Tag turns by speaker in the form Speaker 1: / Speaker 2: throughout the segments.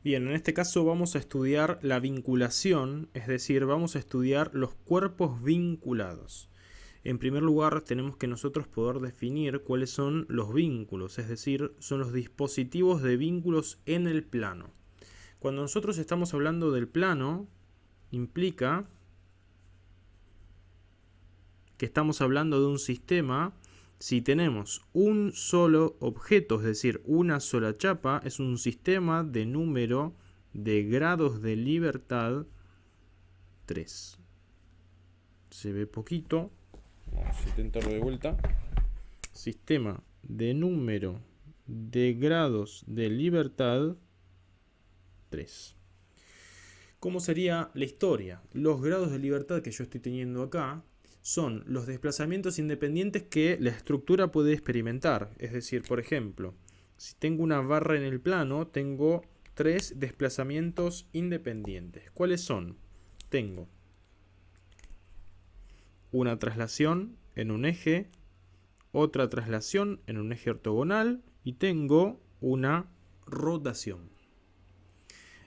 Speaker 1: Bien, en este caso vamos a estudiar la vinculación, es decir, vamos a estudiar los cuerpos vinculados. En primer lugar, tenemos que nosotros poder definir cuáles son los vínculos, es decir, son los dispositivos de vínculos en el plano. Cuando nosotros estamos hablando del plano, implica que estamos hablando de un sistema. Si tenemos un solo objeto, es decir, una sola chapa, es un sistema de número de grados de libertad 3. Se ve poquito. Vamos a intentarlo de vuelta. Sistema de número de grados de libertad 3. ¿Cómo sería la historia? Los grados de libertad que yo estoy teniendo acá son los desplazamientos independientes que la estructura puede experimentar. Es decir, por ejemplo, si tengo una barra en el plano, tengo 3 desplazamientos independientes. ¿Cuáles son? Tengo una traslación en un eje, otra traslación en un eje ortogonal y tengo una rotación.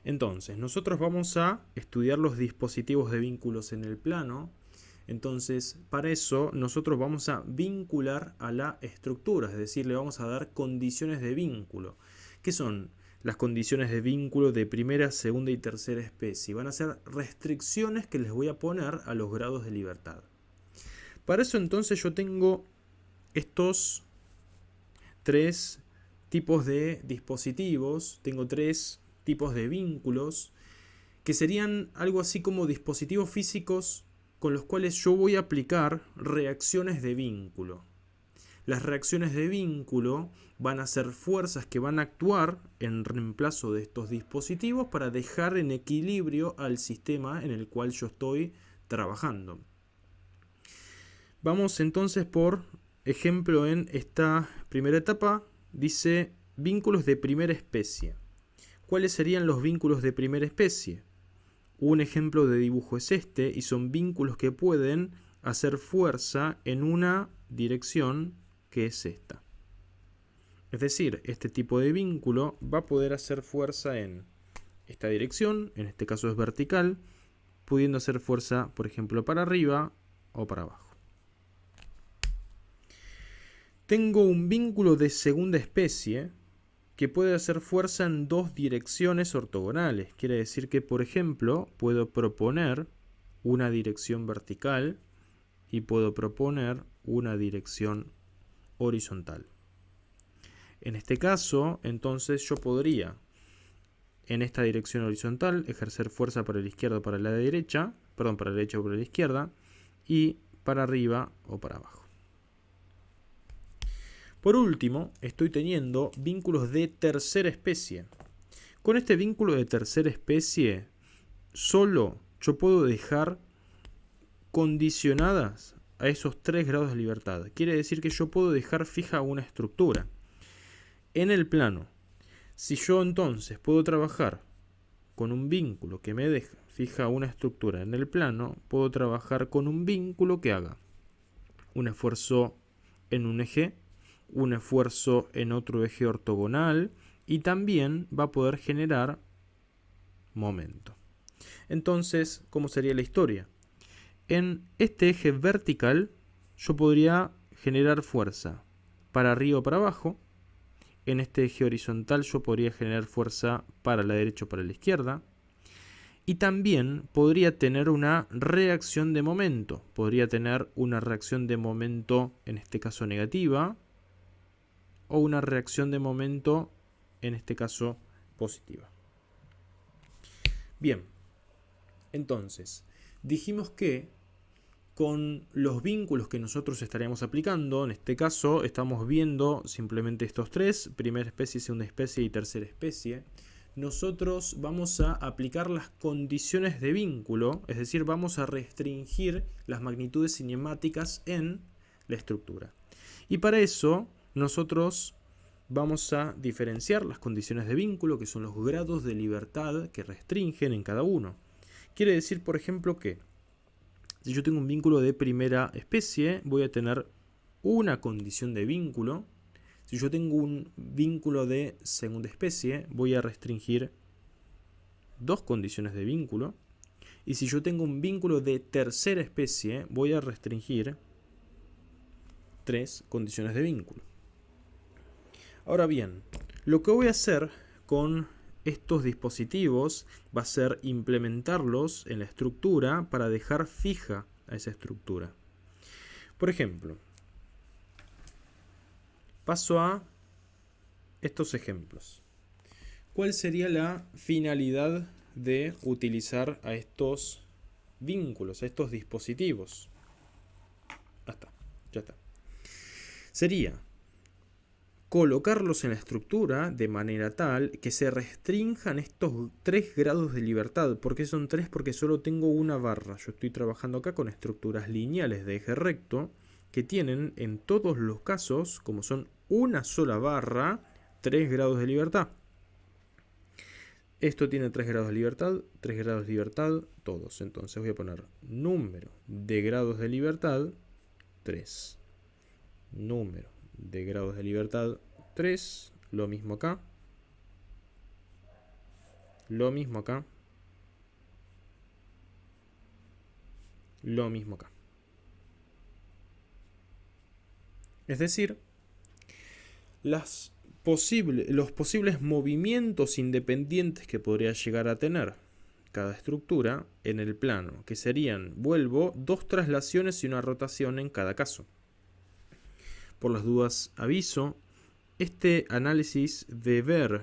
Speaker 1: Entonces, nosotros vamos a estudiar los dispositivos de vínculos en el plano. Entonces, para eso nosotros vamos a vincular a la estructura, es decir, le vamos a dar condiciones de vínculo. ¿Qué son las condiciones de vínculo de primera, segunda y tercera especie? Van a ser restricciones que les voy a poner a los grados de libertad. Para eso entonces yo tengo estos 3 tipos de dispositivos, tengo 3 tipos de vínculos, que serían algo así como dispositivos físicos con los cuales yo voy a aplicar reacciones de vínculo. Las reacciones de vínculo van a ser fuerzas que van a actuar en reemplazo de estos dispositivos para dejar en equilibrio al sistema en el cual yo estoy trabajando. Vamos entonces por ejemplo en esta primera etapa, dice vínculos de primera especie. ¿Cuáles serían los vínculos de primera especie? Un ejemplo de dibujo es este y son vínculos que pueden hacer fuerza en una dirección que es esta. Es decir, este tipo de vínculo va a poder hacer fuerza en esta dirección, en este caso es vertical, pudiendo hacer fuerza, por ejemplo, para arriba o para abajo. Tengo un vínculo de segunda especie que puede hacer fuerza en 2 direcciones ortogonales. Quiere decir que, por ejemplo, puedo proponer una dirección vertical y puedo proponer una dirección horizontal. En este caso, entonces yo podría, en esta dirección horizontal, ejercer fuerza para la izquierda o para la derecha, para la derecha o para la izquierda, y para arriba o para abajo. Por último, estoy teniendo vínculos de tercera especie. Con este vínculo de tercera especie, solo yo puedo dejar condicionadas a esos 3 grados de libertad. Quiere decir que yo puedo dejar fija una estructura. En el plano, si yo entonces puedo trabajar con un vínculo que me deja fija una estructura en el plano, puedo trabajar con un vínculo que haga un esfuerzo en un eje, un esfuerzo en otro eje ortogonal y también va a poder generar momento. Entonces, ¿cómo sería la historia? En este eje vertical yo podría generar fuerza para arriba o para abajo. En este eje horizontal yo podría generar fuerza para la derecha o para la izquierda. Y también podría tener una reacción de momento. Podría tener una reacción de momento, en este caso negativa, o una reacción de momento, en este caso positiva. Bien, entonces, dijimos que con los vínculos que nosotros estaríamos aplicando, en este caso estamos viendo simplemente estos 3, primera especie, segunda especie y tercera especie, nosotros vamos a aplicar las condiciones de vínculo, es decir, vamos a restringir las magnitudes cinemáticas en la estructura. Y para eso nosotros vamos a diferenciar las condiciones de vínculo, que son los grados de libertad que restringen en cada uno. Quiere decir, por ejemplo, que si yo tengo un vínculo de primera especie, voy a tener una condición de vínculo. Si yo tengo un vínculo de segunda especie, voy a restringir 2 condiciones de vínculo. Y si yo tengo un vínculo de tercera especie, voy a restringir 3 condiciones de vínculo. Ahora bien, lo que voy a hacer con estos dispositivos va a ser implementarlos en la estructura para dejar fija a esa estructura. Por ejemplo, paso a estos ejemplos. ¿Cuál sería la finalidad de utilizar a estos vínculos, a estos dispositivos? Ya está. Sería colocarlos en la estructura de manera tal que se restrinjan estos 3 grados de libertad. ¿Por qué son 3? Porque solo tengo una barra. Yo estoy trabajando acá con estructuras lineales de eje recto que tienen en todos los casos, como son una sola barra, 3 grados de libertad. Esto tiene 3 grados de libertad, 3 grados de libertad, todos. Entonces voy a poner número de grados de libertad 3. Número de grados de libertad 3. Lo mismo acá. Lo mismo acá. Lo mismo acá. Es decir, los posibles movimientos independientes que podría llegar a tener cada estructura en el plano, que serían, vuelvo, 2 traslaciones y una rotación en cada caso. Por las dudas aviso, este análisis de ver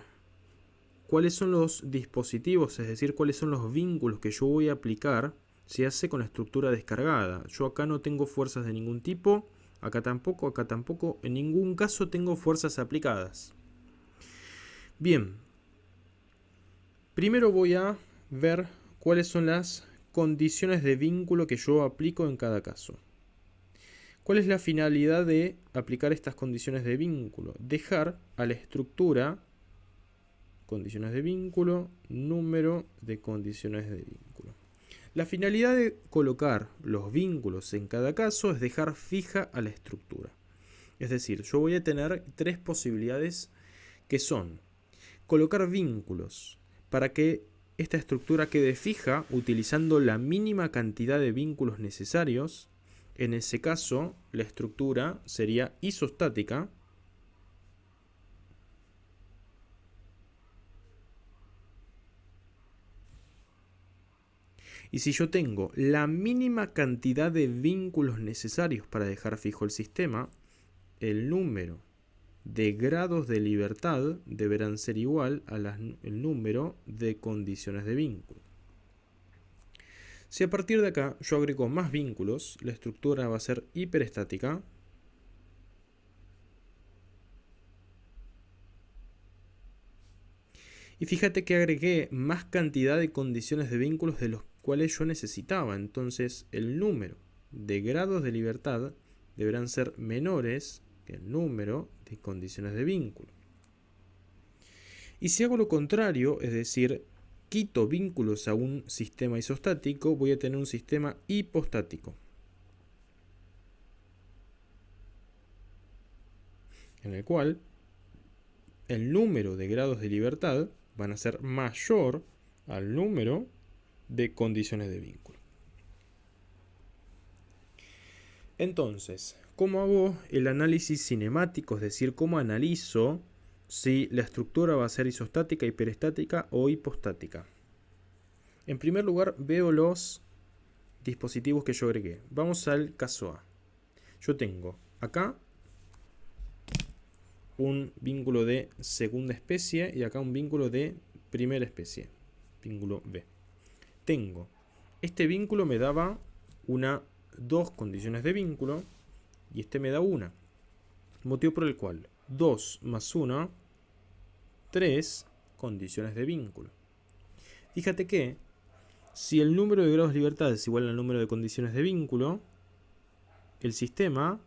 Speaker 1: cuáles son los dispositivos, es decir, cuáles son los vínculos que yo voy a aplicar, se hace con la estructura descargada. Yo acá no tengo fuerzas de ningún tipo, acá tampoco, en ningún caso tengo fuerzas aplicadas. Bien, primero voy a ver cuáles son las condiciones de vínculo que yo aplico en cada caso. ¿Cuál es la finalidad de aplicar estas condiciones de vínculo? Dejar a la estructura condiciones de vínculo, número de condiciones de vínculo. La finalidad de colocar los vínculos en cada caso es dejar fija a la estructura. Es decir, yo voy a tener 3 posibilidades que son colocar vínculos para que esta estructura quede fija utilizando la mínima cantidad de vínculos necesarios. En ese caso, la estructura sería isostática. Y si yo tengo la mínima cantidad de vínculos necesarios para dejar fijo el sistema, el número de grados de libertad deberán ser igual al número de condiciones de vínculo. Si a partir de acá yo agrego más vínculos, la estructura va a ser hiperestática. Y fíjate que agregué más cantidad de condiciones de vínculos de los cuales yo necesitaba. Entonces el número de grados de libertad deberán ser menores que el número de condiciones de vínculo. Y si hago lo contrario, es decir, quito vínculos a un sistema isostático, voy a tener un sistema hipostático. En el cual el número de grados de libertad van a ser mayor al número de condiciones de vínculo. Entonces, ¿cómo hago el análisis cinemático? Es decir, ¿cómo analizo si la estructura va a ser isostática, hiperestática o hipostática? En primer lugar, veo los dispositivos que yo agregué. Vamos al caso A. Yo tengo acá un vínculo de segunda especie y acá un vínculo de primera especie, vínculo B. Tengo, este vínculo me daba 2 condiciones de vínculo y este me da 1. Motivo por el cual 2 más 1, 3 condiciones de vínculo. Fíjate que si el número de grados de libertad es igual al número de condiciones de vínculo, el sistema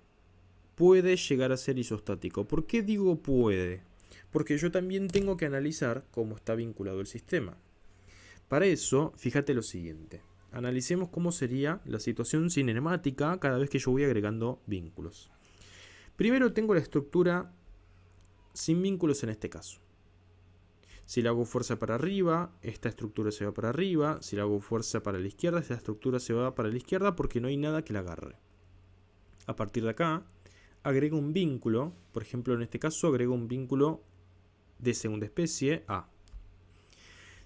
Speaker 1: puede llegar a ser isostático. ¿Por qué digo puede? Porque yo también tengo que analizar cómo está vinculado el sistema. Para eso, fíjate lo siguiente. Analicemos cómo sería la situación cinemática cada vez que yo voy agregando vínculos. Primero tengo la estructura sin vínculos en este caso. Si le hago fuerza para arriba, esta estructura se va para arriba. Si le hago fuerza para la izquierda, esta estructura se va para la izquierda porque no hay nada que la agarre. A partir de acá, agrego un vínculo. Por ejemplo, en este caso, agrego un vínculo de segunda especie, A.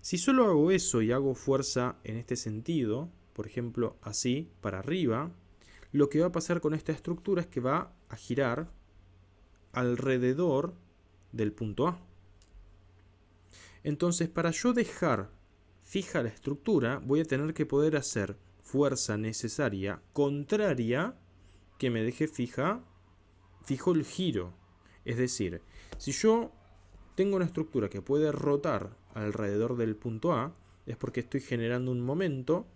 Speaker 1: Si solo hago eso y hago fuerza en este sentido, por ejemplo, así, para arriba, lo que va a pasar con esta estructura es que va a girar alrededor del punto A. Entonces, para yo dejar fija la estructura, voy a tener que poder hacer fuerza necesaria contraria que me deje fijo el giro. Es decir, si yo tengo una estructura que puede rotar alrededor del punto A, es porque estoy generando un momento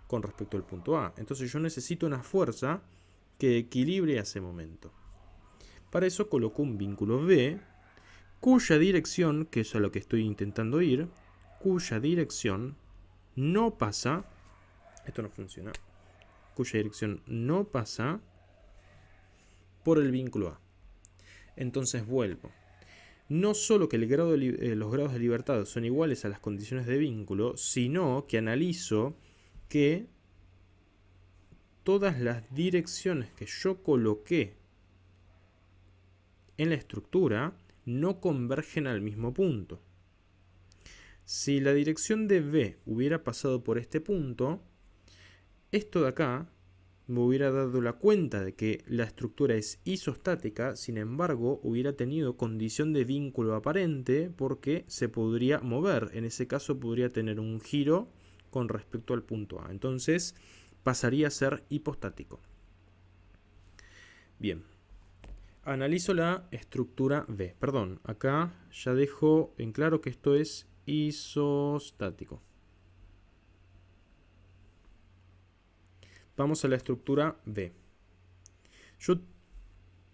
Speaker 1: con respecto al punto A. Entonces yo necesito una fuerza que equilibre ese momento. Para eso coloco un vínculo B, cuya dirección, que es a lo que estoy intentando ir, cuya dirección no pasa, esto no funciona, cuya dirección no pasa por el vínculo A. Entonces vuelvo. No solo que los grados de libertad son iguales a las condiciones de vínculo, sino que analizo que todas las direcciones que yo coloqué en la estructura no convergen al mismo punto. Si la dirección de B hubiera pasado por este punto, esto de acá me hubiera dado la cuenta de que la estructura es isostática, sin embargo hubiera tenido condición de vínculo aparente porque se podría mover. En ese caso podría tener un giro con respecto al punto A. Entonces pasaría a ser hipostático. Bien. Analizo la estructura B. Perdón, acá ya dejo en claro que esto es isostático. Vamos a la estructura B. Yo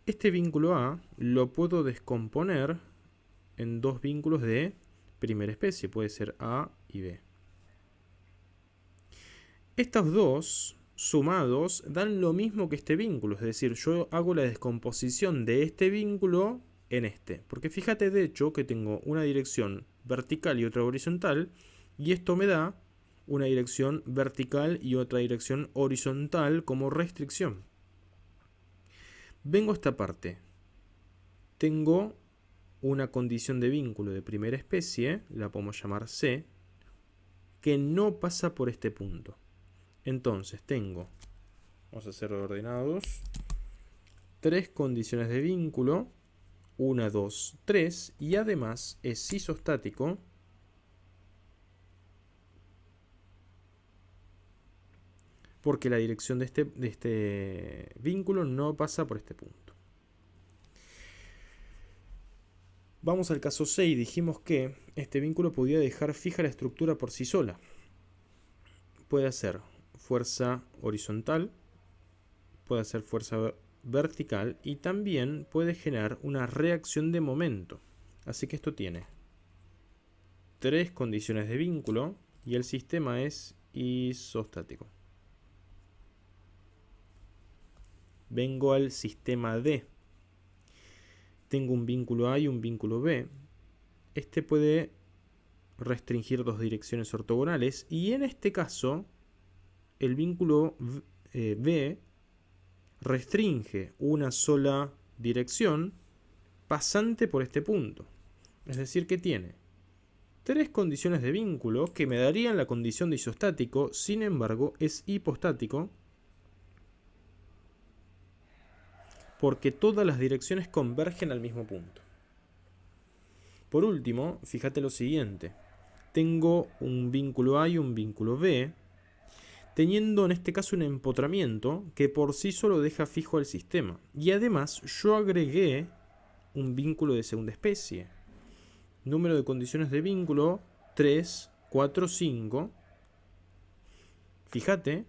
Speaker 1: este vínculo A lo puedo descomponer en dos vínculos de primera especie. Puede ser A y B. Estos dos sumados dan lo mismo que este vínculo. Es decir, yo hago la descomposición de este vínculo en este. Porque fíjate de hecho que tengo una dirección vertical y otra horizontal. Y esto me da una dirección vertical y otra dirección horizontal como restricción. Vengo a esta parte. Tengo una condición de vínculo de primera especie, la podemos llamar C, que no pasa por este punto. Entonces tengo, vamos a hacer ordenados, tres condiciones de vínculo, 1, 2, 3, y además es isostático. Porque la dirección de este vínculo no pasa por este punto. Vamos al caso 6. Dijimos que este vínculo podía dejar fija la estructura por sí sola. Puede hacer fuerza horizontal, puede hacer fuerza vertical y también puede generar una reacción de momento. Así que esto tiene tres condiciones de vínculo y el sistema es isostático. Vengo al sistema D. Tengo un vínculo A y un vínculo B. Este puede restringir dos direcciones ortogonales y en este caso el vínculo B restringe una sola dirección pasante por este punto. Es decir que tiene tres condiciones de vínculo que me darían la condición de isostático, sin embargo es hipostático porque todas las direcciones convergen al mismo punto. Por último, fíjate lo siguiente. Tengo un vínculo A y un vínculo B, teniendo en este caso un empotramiento que por sí solo deja fijo al sistema. Y además yo agregué un vínculo de segunda especie. Número de condiciones de vínculo 3, 4, 5. Fíjate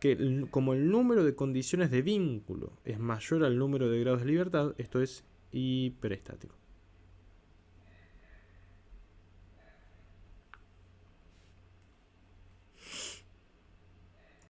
Speaker 1: que como el número de condiciones de vínculo es mayor al número de grados de libertad, esto es hiperestático.